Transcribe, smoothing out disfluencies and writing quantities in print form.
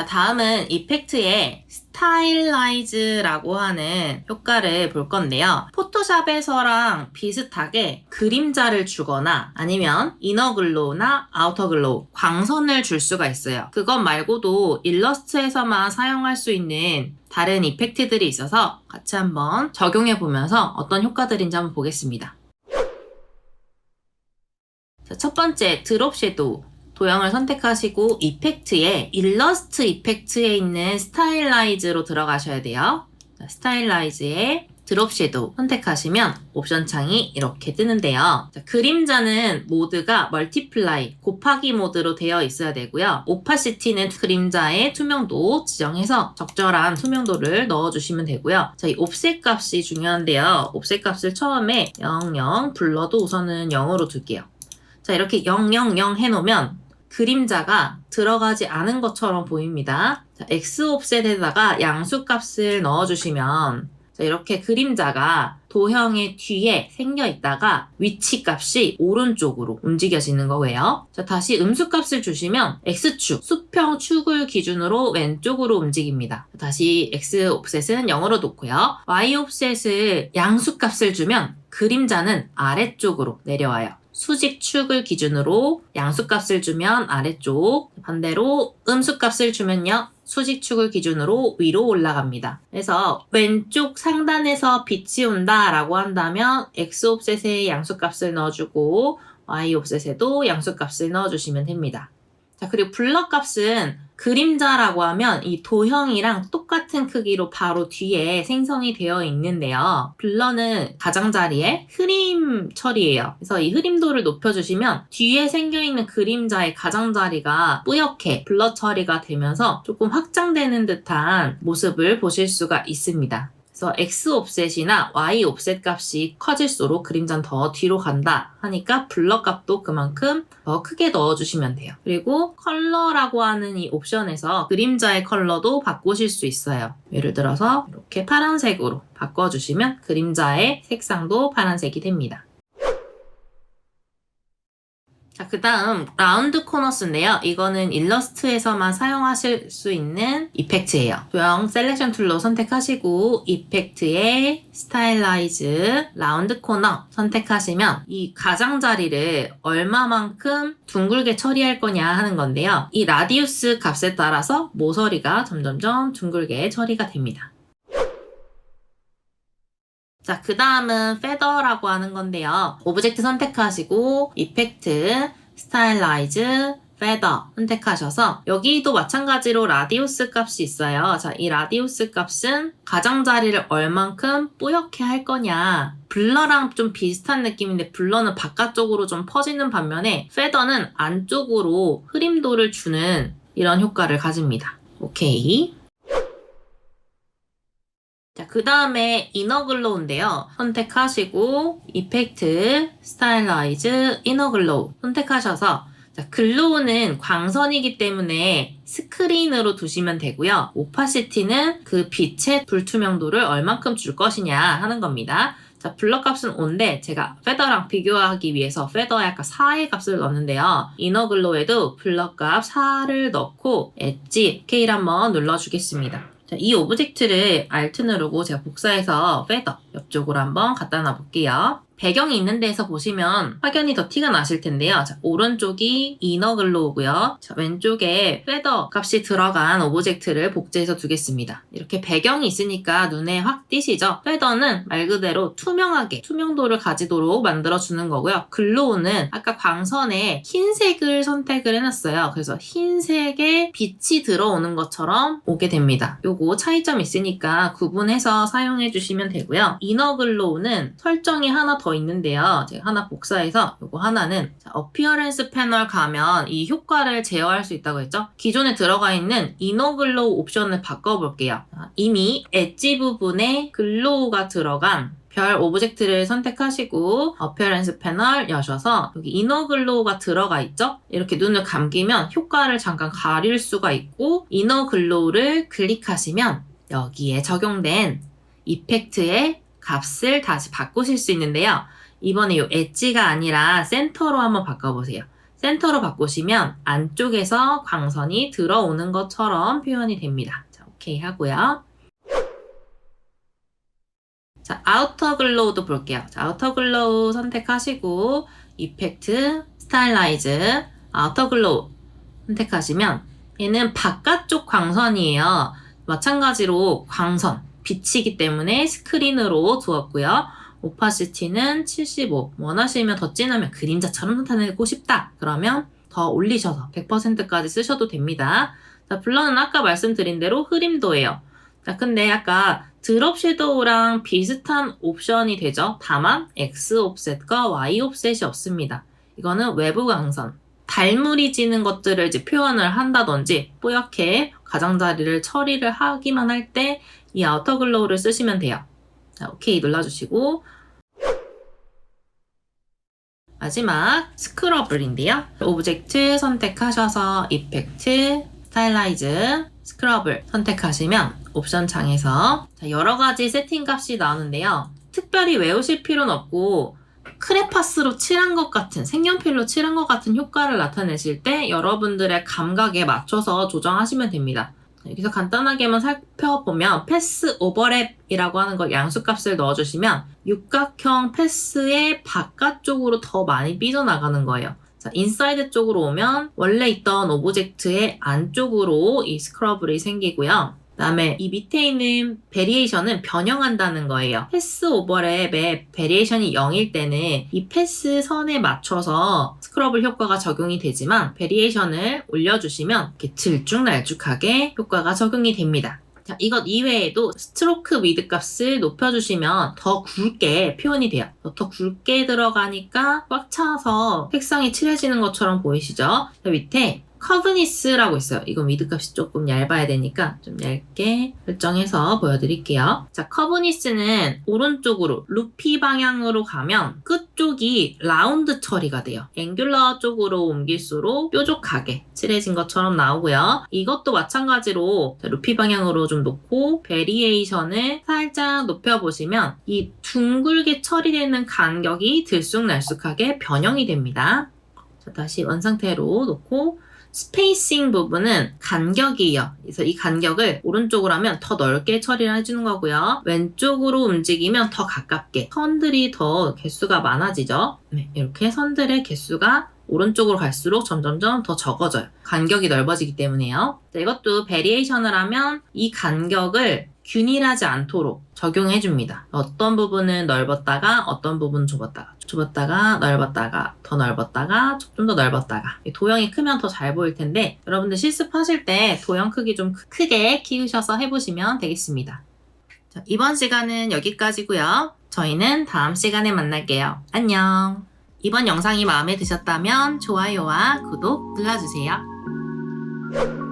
자, 다음은 이펙트의 스타일라이즈라고 하는 효과를 볼 건데요. 포토샵에서랑 비슷하게 그림자를 주거나 아니면 이너글로우나 아우터글로우, 광선을 줄 수가 있어요. 그것 말고도 일러스트에서만 사용할 수 있는 다른 이펙트들이 있어서 같이 한번 적용해 보면서 어떤 효과들인지 한번 보겠습니다. 자, 첫 번째, 드롭 섀도우. 도형을 선택하시고 이펙트에 일러스트 이펙트에 있는 스타일라이즈로 들어가셔야 돼요. 자, 스타일라이즈에 드롭 섀도우 선택하시면 옵션 창이 이렇게 뜨는데요. 자, 그림자는 모드가 멀티플라이, 곱하기 모드로 되어 있어야 되고요. 오파시티는 그림자의 투명도 지정해서 적절한 투명도를 넣어주시면 되고요. 자, 이 옵셋 값이 중요한데요. 옵셋 값을 처음에 00, 블러도 우선은 0으로 둘게요. 자, 이렇게 000 해놓으면 그림자가 들어가지 않은 것처럼 보입니다. 자, X 옵셋에다가 양수값을 넣어주시면 자, 이렇게 그림자가 도형의 뒤에 생겨 있다가 위치 값이 오른쪽으로 움직여지는 거예요. 자, 다시 음수값을 주시면 X축, 수평 축을 기준으로 왼쪽으로 움직입니다. 다시 X 옵셋은 0으로 놓고요. Y 옵셋을 양수값을 주면 그림자는 아래쪽으로 내려와요. 수직축을 기준으로 양수값을 주면 아래쪽, 반대로 음수값을 주면요. 수직축을 기준으로 위로 올라갑니다. 그래서 왼쪽 상단에서 빛이 온다라고 한다면 X 옵셋에 양수값을 넣어주고 Y 옵셋에도 양수값을 넣어주시면 됩니다. 자, 그리고 블러 값은 그림자라고 하면 이 도형이랑 똑같은 크기로 바로 뒤에 생성이 되어 있는데요. 블러는 가장자리에 흐림 처리예요. 그래서 이 흐림도를 높여주시면 뒤에 생겨있는 그림자의 가장자리가 뿌옇게 블러 처리가 되면서 조금 확장되는 듯한 모습을 보실 수가 있습니다. 그래서 X 옵셋이나 Y 옵셋 값이 커질수록 그림자는 더 뒤로 간다 하니까 블러 값도 그만큼 더 크게 넣어주시면 돼요. 그리고 컬러라고 하는 이 옵션에서 그림자의 컬러도 바꾸실 수 있어요. 예를 들어서 이렇게 파란색으로 바꿔주시면 그림자의 색상도 파란색이 됩니다. 자, 그 다음 라운드 코너스인데요. 이거는 일러스트에서만 사용하실 수 있는 이펙트예요. 도형 셀렉션 툴로 선택하시고 이펙트에 스타일라이즈 라운드 코너 선택하시면 이 가장자리를 얼마만큼 둥글게 처리할 거냐 하는 건데요. 이 라디우스 값에 따라서 모서리가 점점점 둥글게 처리가 됩니다. 자, 그 다음은 페더라고 하는 건데요. 오브젝트 선택하시고 이펙트, 스타일라이즈, 페더 선택하셔서 여기도 마찬가지로 라디우스 값이 있어요. 자, 이 라디우스 값은 가장자리를 얼만큼 뿌옇게 할 거냐. 블러랑 좀 비슷한 느낌인데 블러는 바깥쪽으로 좀 퍼지는 반면에 페더는 안쪽으로 흐림도를 주는 이런 효과를 가집니다. 오케이. 자, 그 다음에 이너글로우인데요. 선택하시고 이펙트, 스타일라이즈, 이너글로우 선택하셔서 자, 글로우는 광선이기 때문에 스크린으로 두시면 되고요. 오파시티는 그 빛의 불투명도를 얼만큼 줄 것이냐 하는 겁니다. 자, 블러 값은 5인데 제가 페더랑 비교하기 위해서 페더에 약간 4의 값을 넣었는데요. 이너글로우에도 블러 값 4를 넣고 엣지 K를 한번 눌러주겠습니다. 자, 이 오브젝트를 Alt 누르고 제가 복사해서 페더 옆쪽으로 한번 갖다 놔볼게요. 배경이 있는 데에서 보시면 확연히 더 티가 나실 텐데요. 자, 오른쪽이 이너글로우고요. 자, 왼쪽에 페더 값이 들어간 오브젝트를 복제해서 두겠습니다. 이렇게 배경이 있으니까 눈에 확 띄시죠? 페더는 말 그대로 투명하게 투명도를 가지도록 만들어주는 거고요. 글로우는 아까 광선에 흰색을 선택을 해놨어요. 그래서 흰색에 빛이 들어오는 것처럼 오게 됩니다. 요거 차이점 있으니까 구분해서 사용해 주시면 되고요. 이너글로우는 설정이 하나 더 있는데요. 제가 하나 복사해서 요거 하나는 어피어런스 패널 가면 이 효과를 제어할 수 있다고 했죠. 기존에 들어가 있는 이너글로우 옵션을 바꿔볼게요. 이미 엣지 부분에 글로우가 들어간 별 오브젝트를 선택하시고 어피어런스 패널 여셔서 여기 이너글로우가 들어가 있죠. 이렇게 눈을 감기면 효과를 잠깐 가릴 수가 있고 이너글로우를 클릭하시면 여기에 적용된 이펙트의 값을 다시 바꾸실 수 있는데요. 이번에 이 엣지가 아니라 센터로 한번 바꿔보세요. 센터로 바꾸시면 안쪽에서 광선이 들어오는 것처럼 표현이 됩니다. 자, 오케이 하고요. 자, 아우터 글로우도 볼게요. 자, 아우터 글로우 선택하시고 이펙트, 스타일라이즈, 아우터 글로우 선택하시면 얘는 바깥쪽 광선이에요. 마찬가지로 광선, 빛이기 때문에 스크린으로 두었고요. 오파시티는 75. 원하시면 더 진하면 그림자처럼 나타내고 싶다. 그러면 더 올리셔서 100%까지 쓰셔도 됩니다. 자, 블러는 아까 말씀드린 대로 흐림도예요. 자, 근데 아까 드롭 섀도우랑 비슷한 옵션이 되죠. 다만 X 옵셋과 Y 옵셋이 없습니다. 이거는 외부 광선. 달물이 지는 것들을 이제 표현을 한다든지 뽀얗게 가장자리를 처리를 하기만 할 때 이 아우터 글로우를 쓰시면 돼요. 자, 오케이 눌러주시고 마지막 스크러블인데요. 오브젝트 선택하셔서 이펙트, 스타일라이즈, 스크러블 선택하시면 옵션 창에서 여러 가지 세팅 값이 나오는데요. 특별히 외우실 필요는 없고 크레파스로 칠한 것 같은, 색연필로 칠한 것 같은 효과를 나타내실 때 여러분들의 감각에 맞춰서 조정하시면 됩니다. 여기서 간단하게만 살펴보면 패스 오버랩이라고 하는 걸 양수값을 넣어주시면 육각형 패스의 바깥쪽으로 더 많이 삐져나가는 거예요. 자, 인사이드 쪽으로 오면 원래 있던 오브젝트의 안쪽으로 이 스크러블이 생기고요. 그 다음에 이 밑에 있는 베리에이션은 변형한다는 거예요. 패스 오버랩의 베리에이션이 0일 때는 이 패스 선에 맞춰서 스크러블 효과가 적용이 되지만 베리에이션을 올려주시면 이렇게 들쭉날쭉하게 효과가 적용이 됩니다. 자, 이것 이외에도 스트로크 위드 값을 높여주시면 더 굵게 표현이 돼요. 더 굵게 들어가니까 꽉 차서 색상이 칠해지는 것처럼 보이시죠? 밑에 커브니스라고 있어요. 이건 위드 값이 조금 얇아야 되니까 좀 얇게 설정해서 보여드릴게요. 자, 커브니스는 오른쪽으로 루피 방향으로 가면 끝쪽이 라운드 처리가 돼요. 앵귤러 쪽으로 옮길수록 뾰족하게 칠해진 것처럼 나오고요. 이것도 마찬가지로 루피 방향으로 좀 놓고 베리에이션을 살짝 높여보시면 이 둥글게 처리되는 간격이 들쑥날쑥하게 변형이 됩니다. 자, 다시 원상태로 놓고 스페이싱 부분은 간격이에요. 그래서 이 간격을 오른쪽으로 하면 더 넓게 처리를 해주는 거고요. 왼쪽으로 움직이면 더 가깝게. 선들이 더 개수가 많아지죠. 네, 이렇게 선들의 개수가 오른쪽으로 갈수록 점점점 더 적어져요. 간격이 넓어지기 때문에요. 자, 이것도 베리에이션을 하면 이 간격을 균일하지 않도록 적용해줍니다. 어떤 부분은 넓었다가 어떤 부분은 좁았다가 넓었다가 더 넓었다가 좀 더 넓었다가 도형이 크면 더 잘 보일 텐데 여러분들 실습하실 때 도형 크기 좀 크게 키우셔서 해보시면 되겠습니다. 자, 이번 시간은 여기까지고요. 저희는 다음 시간에 만날게요. 안녕. 이번 영상이 마음에 드셨다면 좋아요와 구독 눌러주세요.